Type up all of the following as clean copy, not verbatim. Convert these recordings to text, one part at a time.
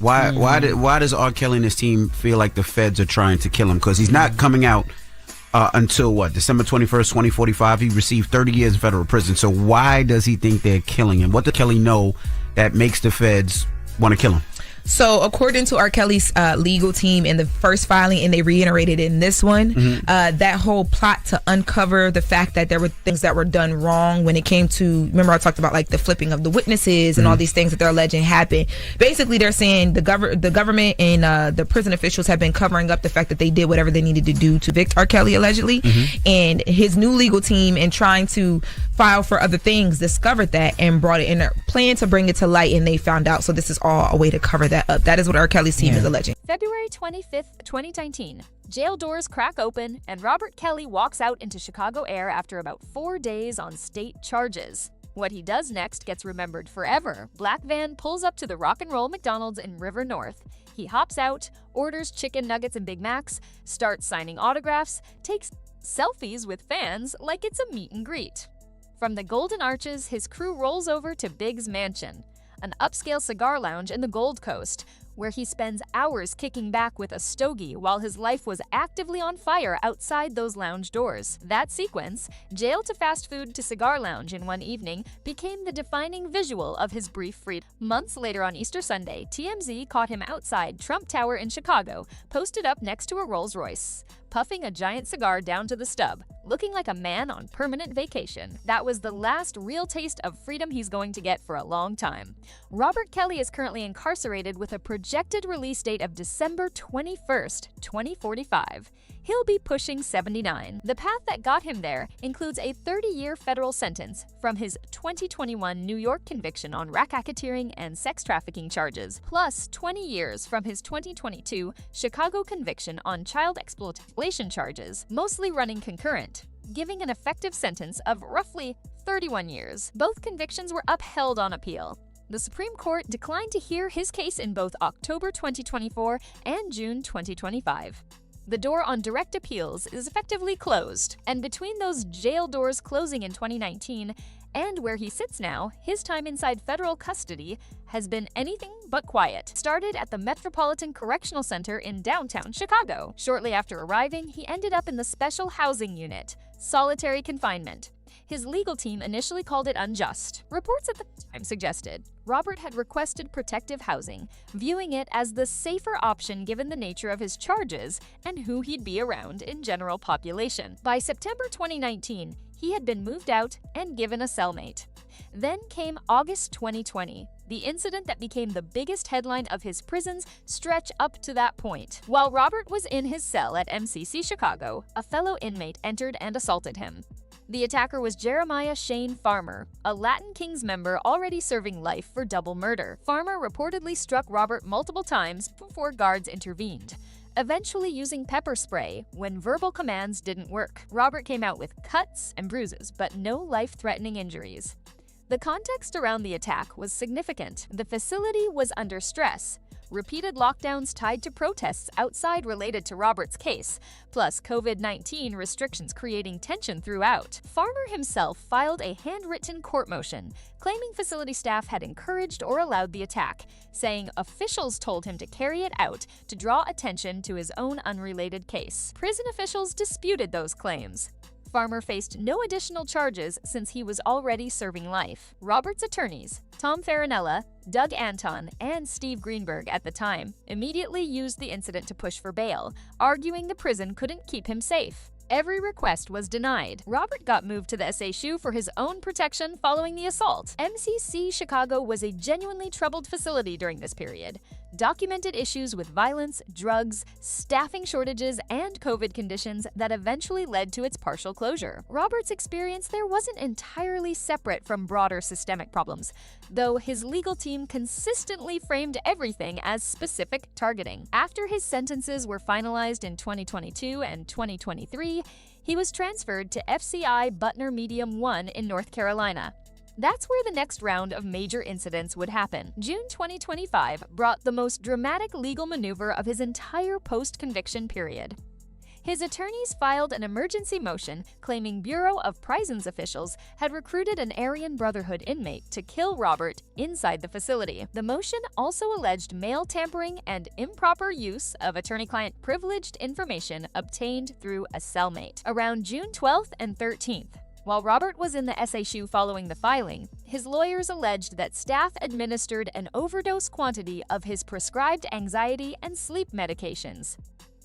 Why does R. Kelly and his team feel like the feds are trying to kill him? Because he's not coming out until December 21st, 2045. He received 30 years in federal prison. So why does he think they're killing him? What does Kelly know that makes the feds want to kill him? So according to R. Kelly's legal team in the first filing, and they reiterated in this one, that whole plot to uncover the fact that there were things that were done wrong when it came to, remember I talked about like the flipping of the witnesses and all these things that they're alleging happened. Basically, they're saying the government and the prison officials have been covering up the fact that they did whatever they needed to do to evict R. Kelly allegedly. And his new legal team, in trying to file for other things, discovered that and brought it in their plan to bring it to light, and they found out. So this is all a way to cover that up. That is what R. Kelly's team is alleging. February 25th, 2019. Jail doors crack open and Robert Kelly walks out into Chicago air after about 4 days on state charges. What he does next gets remembered forever. Black van pulls up to the Rock and Roll McDonald's in River North. He hops out, orders chicken nuggets and Big Macs, starts signing autographs, takes selfies with fans like it's a meet and greet. From the Golden Arches, his crew rolls over to Big's Mansion, an upscale cigar lounge in the Gold Coast, where he spends hours kicking back with a stogie while his life was actively on fire outside those lounge doors. That sequence, jail to fast food to cigar lounge in one evening, became the defining visual of his brief freedom. Months later on Easter Sunday, TMZ caught him outside Trump Tower in Chicago, posted up next to a Rolls-Royce, puffing a giant cigar down to the stub, looking like a man on permanent vacation. That was the last real taste of freedom he's going to get for a long time. Robert Kelly is currently incarcerated with a projected release date of December 21st, 2045. He'll be pushing 79. The path that got him there includes a 30-year federal sentence from his 2021 New York conviction on racketeering and sex trafficking charges, plus 20 years from his 2022 Chicago conviction on child exploitation charges, mostly running concurrent, giving an effective sentence of roughly 31 years. Both convictions were upheld on appeal. The Supreme Court declined to hear his case in both October 2024 and June 2025. The door on direct appeals is effectively closed, and between those jail doors closing in 2019 and where he sits now, his time inside federal custody has been anything but quiet. Started at the Metropolitan Correctional Center in downtown Chicago. Shortly after arriving, he ended up in the Special Housing Unit, solitary confinement. His legal team initially called it unjust. Reports at the time suggested Robert had requested protective housing, viewing it as the safer option given the nature of his charges and who he'd be around in general population. By September 2019, he had been moved out and given a cellmate. Then came August 2020, the incident that became the biggest headline of his prison's stretch up to that point. While Robert was in his cell at MCC Chicago, a fellow inmate entered and assaulted him. The attacker was Jeremiah Shane Farmer, a Latin Kings member already serving life for double murder. Farmer reportedly struck Robert multiple times before guards intervened, eventually using pepper spray when verbal commands didn't work. Robert came out with cuts and bruises, but no life-threatening injuries. The context around the attack was significant. The facility was under stress. Repeated lockdowns tied to protests outside related to Robert's case, plus COVID-19 restrictions creating tension throughout. Farmer himself filed a handwritten court motion, claiming facility staff had encouraged or allowed the attack, saying officials told him to carry it out to draw attention to his own unrelated case. Prison officials disputed those claims. Farmer faced no additional charges since he was already serving life. Robert's attorneys, Tom Farinella, Doug Anton, and Steve Greenberg at the time, immediately used the incident to push for bail, arguing the prison couldn't keep him safe. Every request was denied. Robert got moved to the SHU for his own protection following the assault. MCC Chicago was a genuinely troubled facility during this period. Documented issues with violence, drugs, staffing shortages, and COVID conditions that eventually led to its partial closure. Robert's experience there wasn't entirely separate from broader systemic problems, though his legal team consistently framed everything as specific targeting. After his sentences were finalized in 2022 and 2023, he was transferred to FCI Butner Medium 1 in North Carolina. That's where the next round of major incidents would happen. June 2025 brought the most dramatic legal maneuver of his entire post-conviction period. His attorneys filed an emergency motion claiming Bureau of Prisons officials had recruited an Aryan Brotherhood inmate to kill Robert inside the facility. The motion also alleged mail tampering and improper use of attorney-client privileged information obtained through a cellmate. Around June 12th and 13th, while Robert was in the SHU following the filing, his lawyers alleged that staff administered an overdose quantity of his prescribed anxiety and sleep medications.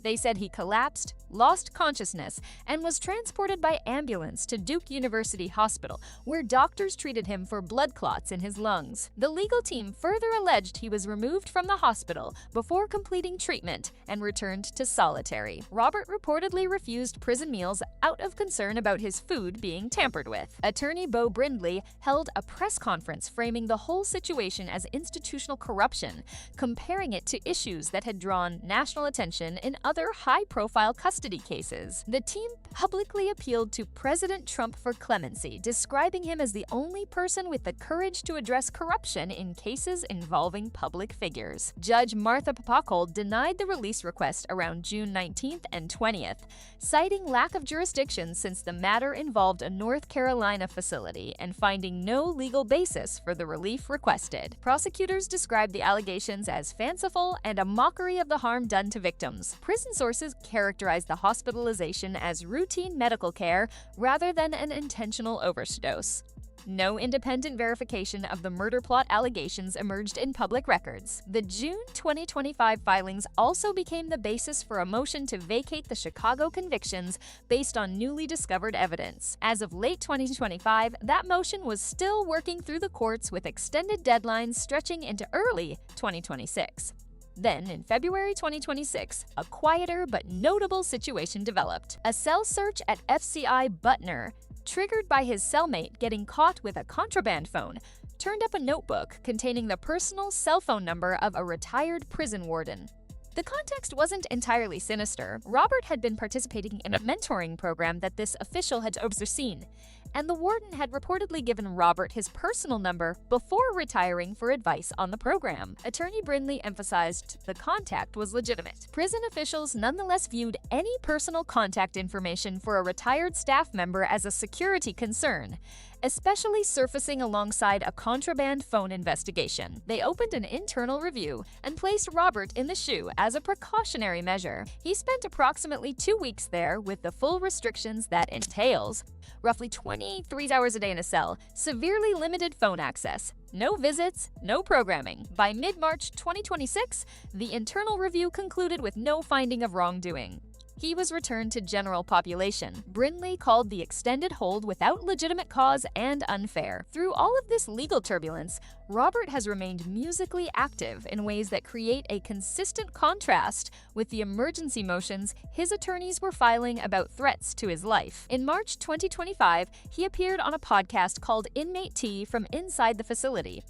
They said he collapsed, lost consciousness, and was transported by ambulance to Duke University Hospital, where doctors treated him for blood clots in his lungs. The legal team further alleged he was removed from the hospital before completing treatment and returned to solitary. Robert reportedly refused prison meals out of concern about his food being tampered with. Attorney Beau Brindley held a press conference framing the whole situation as institutional corruption, comparing it to issues that had drawn national attention in other high-profile custody cases. The team publicly appealed to President Trump for clemency, describing him as the only person with the courage to address corruption in cases involving public figures. Judge Martha Papacold denied the release request around June 19th and 20th, citing lack of jurisdiction since the matter involved a North Carolina facility and finding no legal basis for the relief requested. Prosecutors described the allegations as fanciful and a mockery of the harm done to victims. Prison sources characterized the hospitalization as routine medical care rather than an intentional overdose. No independent verification of the murder plot allegations emerged in public records. The June 2025 filings also became the basis for a motion to vacate the Chicago convictions based on newly discovered evidence. As of late 2025, that motion was still working through the courts with extended deadlines stretching into early 2026. Then, in February 2026, a quieter but notable situation developed. A cell search at FCI Butner, triggered by his cellmate getting caught with a contraband phone, turned up a notebook containing the personal cell phone number of a retired prison warden. The context wasn't entirely sinister. Robert had been participating in a mentoring program that this official had overseen, and the warden had reportedly given Robert his personal number before retiring for advice on the program. Attorney Brindley emphasized the contact was legitimate. Prison officials nonetheless viewed any personal contact information for a retired staff member as a security concern, especially surfacing alongside a contraband phone investigation. They opened an internal review and placed Robert in the SHU as a precautionary measure. He spent approximately 2 weeks there with the full restrictions that entails: roughly 23 hours a day in a cell, severely limited phone access, no visits, no programming. By mid-March 2026, the internal review concluded with no finding of wrongdoing. He was returned to general population. Brindley called the extended hold without legitimate cause and unfair. Through all of this legal turbulence, Robert has remained musically active in ways that create a consistent contrast with the emergency motions his attorneys were filing about threats to his life. In March 2025, he appeared on a podcast called Inmate Tea from inside the facility,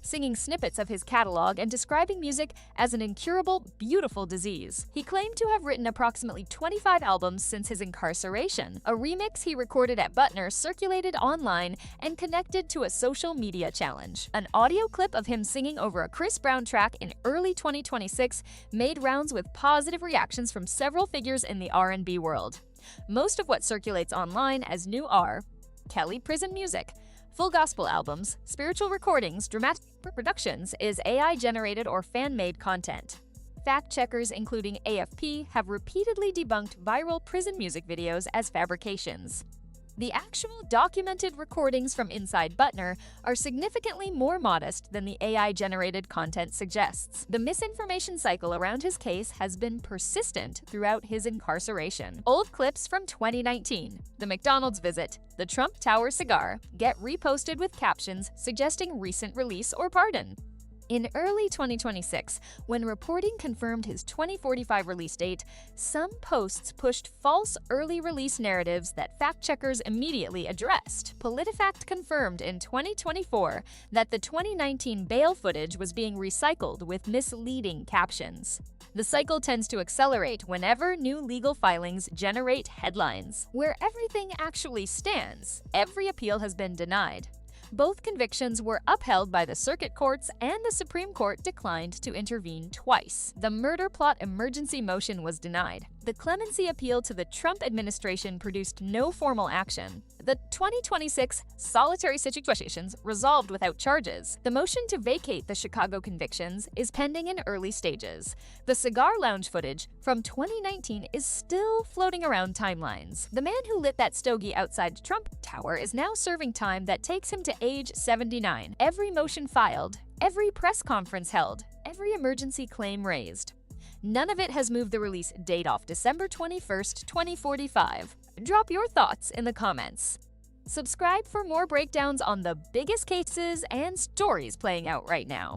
singing snippets of his catalog and describing music as an incurable, beautiful disease. He claimed to have written approximately 25 albums since his incarceration. A remix he recorded at Butner circulated online and connected to a social media challenge. An audio clip of him singing over a Chris Brown track in early 2026 made rounds with positive reactions from several figures in the R&B world. Most of what circulates online as new are Kelly prison music, full gospel albums, spiritual recordings, dramatic productions is AI-generated or fan-made content. Fact-checkers including AFP have repeatedly debunked viral prison music videos as fabrications. The actual documented recordings from inside Butner are significantly more modest than the AI-generated content suggests. The misinformation cycle around his case has been persistent throughout his incarceration. Old clips from 2019, the McDonald's visit, the Trump Tower cigar, get reposted with captions suggesting recent release or pardon. In early 2026, when reporting confirmed his 2045 release date, some posts pushed false early release narratives that fact-checkers immediately addressed. PolitiFact confirmed in 2024 that the 2019 bail footage was being recycled with misleading captions. The cycle tends to accelerate whenever new legal filings generate headlines. Where everything actually stands, every appeal has been denied. Both convictions were upheld by the circuit courts, and the Supreme Court declined to intervene twice. The murder plot emergency motion was denied. The clemency appeal to the Trump administration produced no formal action. The 2026 solitary situations resolved without charges. The motion to vacate the Chicago convictions is pending in early stages. The cigar lounge footage from 2019 is still floating around timelines. The man who lit that stogie outside Trump Tower is now serving time that takes him to age 79. Every motion filed, every press conference held, every emergency claim raised. None of it has moved the release date off December 21st, 2045. Drop your thoughts in the comments. Subscribe for more breakdowns on the biggest cases and stories playing out right now.